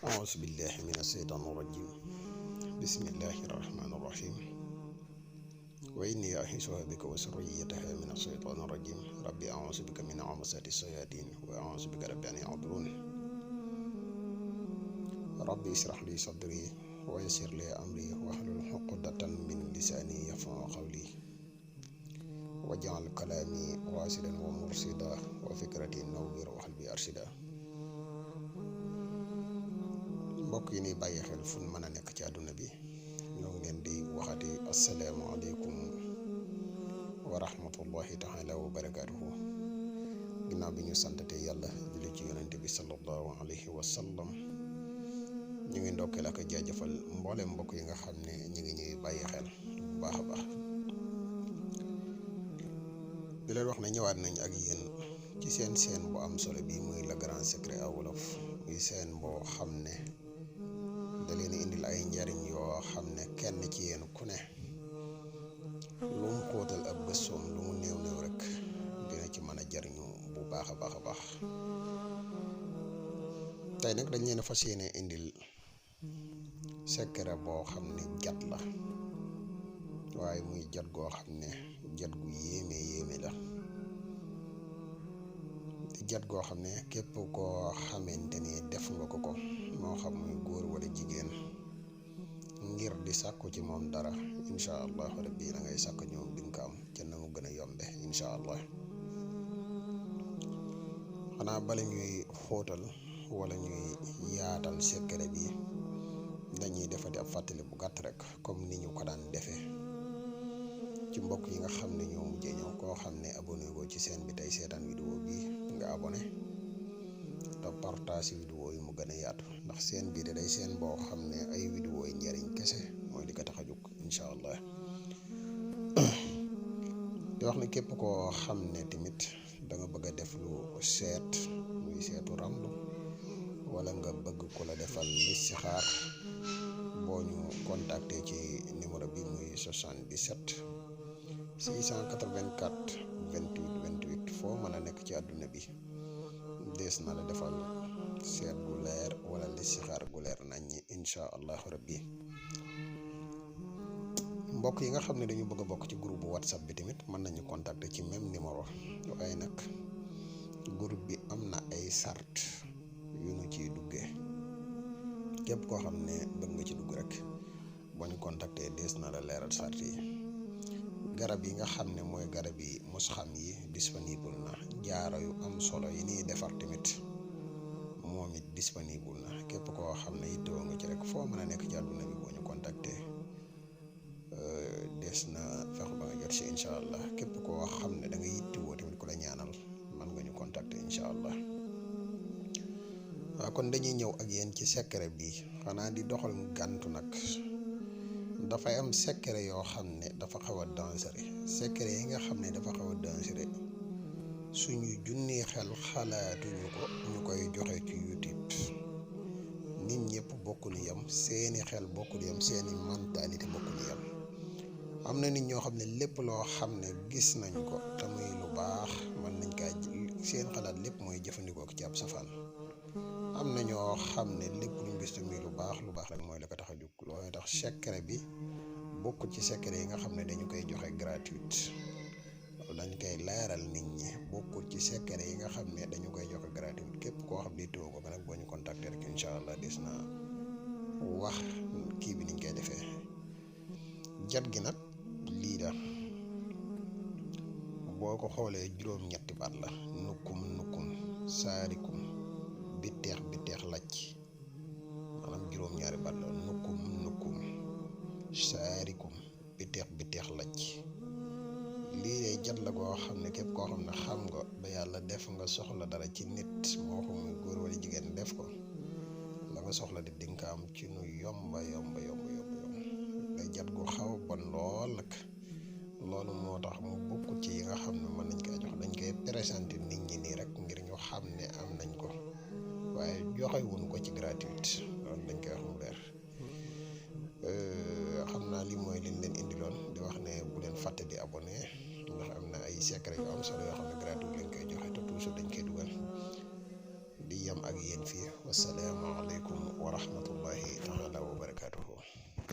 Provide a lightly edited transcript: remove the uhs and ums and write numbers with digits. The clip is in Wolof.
أعوذ بالله من الشيطان الرجيم بسم الله الرحمن الرحيم وإني أعيذها بك وذريتها من الشيطان الرجيم ربي أعوذ بك من همزات الشياطين وأعوذ بك رب أن يحضرون ربي اشرح لي صدري ويسر لي أمري واحلل عقدة من لساني يفقهوا قولي واجعل كلامي راشدا ومرشدا وفكرتي نور وقلبي أرشدا. mbokk yi ni bàyyi xel fu mën a nekk ci àdduna bi ñoo ngi leen di waxati asalaamaaleykum wa rahmatullahi taala wa barakaatuhu. ginnaaw bi ñu santate yàlla julli ci yonente bi sallallahu alayhi wa sallam ñu ngi ndokkeel ak jaajëfal mboolem mbokk yi nga xam ne ñu ngi ñuy bàyyi xel bu baax a baax di leen wax ne ñëwaat nañ ak yéen ci seen bu am solo bi muy le grand secret à wolof muy seen boo xam ne da leen indil ay njariñ yoo xam ne kenn ci yéen ku ne lu mu xóotal ab gëstoom lu mu néew néew rek dina ci mën a jariñu bu baax a baax tey nag dañ leen fas yéene indil secret boo xam ne jat la waaye muy jat goo xam ne jat gu yéeme la jat goo xam ne képp koo xamante ni def nga ko moo xam muy góor wala jigéen ngir di sàkku ci moom dara incha allah rabbi la ngay sàkk ñoom di nga ko am ca na mu gën a yombe incha allah. xanaa bala ñuy xóotal wala ñuy yaatal secret bi dañuy defati ab fàttali bu gàtt rek comme ni ñu ko daan defee ci mbokk yi nga xam ne ñoo mujjee ñëw koo xam ne abonné goo ci seen bi tey seetaan vidéo bi nga abonné te partage vidéo yi mu gën a yaatu ndax seen bii day seen boo xam ne ay vidéo yi njariñ kese mooy di ko tax a jóg incha allah. di wax ne képp koo xam ne tamit da nga bëgg a def lu seet muy seetu ramlu wala nga bëgg ku la defal listixaar boo ñu contacter ci numéro bi muy 77 684 28 28 foo mën a nekk ci àdduna bi dees na la defal seet gu leer wala listixaar gu leer nañ ñi incha allahu rabbi. mbokk yi nga xam ne dañu bëgg a bokk ci groupe whatsapp bi tamit mën nañu contacter ci même numéro waaye nag groupe bi am na ay sart yu nu ciy duggee képp koo xam ne bëgg nga ci dugg rek boo ñu contacter dees na la leeral sart yi. garab yi nga xam ne mooy garab yi musxam yi disponible na jaaro yu am solo yi nii defar tamit moom it disponible na képp koo xam ne yittewoo nga ci rek foo mën a nekk ci àdduna bi boo ñu contacter des na fex ba nga jot si incha allah. képp koo xam ne da nga yittewoo tamit ku la ñaanal man nga ñu contacter incha allah. waaw kon dañuy ñëw ak yéen ci secret bi xanaa di doxal gàntu nag dafay am secret yoo xam ne dafa xaw a dangereux secret yi nga xam ne dafa xaw a dangereux suñu junni xel xalaatuñu ko ñu koy joxe ci YouTube. nit ñëpp bokkuñu yem seeni xel bokkuñu yem seeni mentalité bokkuñu yem. am na nit ñoo xam ne lépp loo xam ne gis nañ ko te muy lu baax mën nañ kaa seen xalaat lépp mooy jëfandikoo ko ci ab safaan. am na ñoo xam ne lépp luñ gis te muy lu baax rek mooy la ko tax a jóg. loolu tax secret bi bokkul ci secret yi nga xam ne dañu koy joxe gratuite dañ koy leeral nit ñi bokkul ci secret yi nga xam ne dañu koy joxe gratuite képp koo xam ne teewoo ko ba nag boo ñu contacter rek incha allah des na wax kii bi niñ koy defee. jat gi nag lii da boo ko xoolee juróom-ñetti baat la nukkum saarikum bitteex lacc maanaam juróom-ñaari baat la nukkum saarikum bitteex lacc. lii day jat la goo xam ne képp koo xam ne xam nga ba yàlla def nga soxla dara ci nit moo xam muy góor wala jigéen def ko la nga soxla di dinga am ci nu yomba day jat gu xaw bon lool nag. loolu moo tax mu bokk ci yi nga xam ne mën nañ koy jox dañ koy présenter nit ñi nii rek ngir ñu xam ne am nañ ko waaye joxe wuñ ko ci gratuite loolu dañ koy wax mu leer. xam naa li mooy liñ leen indiloon di wax ne bu leen fàtte di abonné ndax am na ay secret yu am solo yoo xam ne gratuite lañ koy joxe te toujours dañ koy dugal di yem ak yéen fii wasalaamaaleykum wa rahmatullahi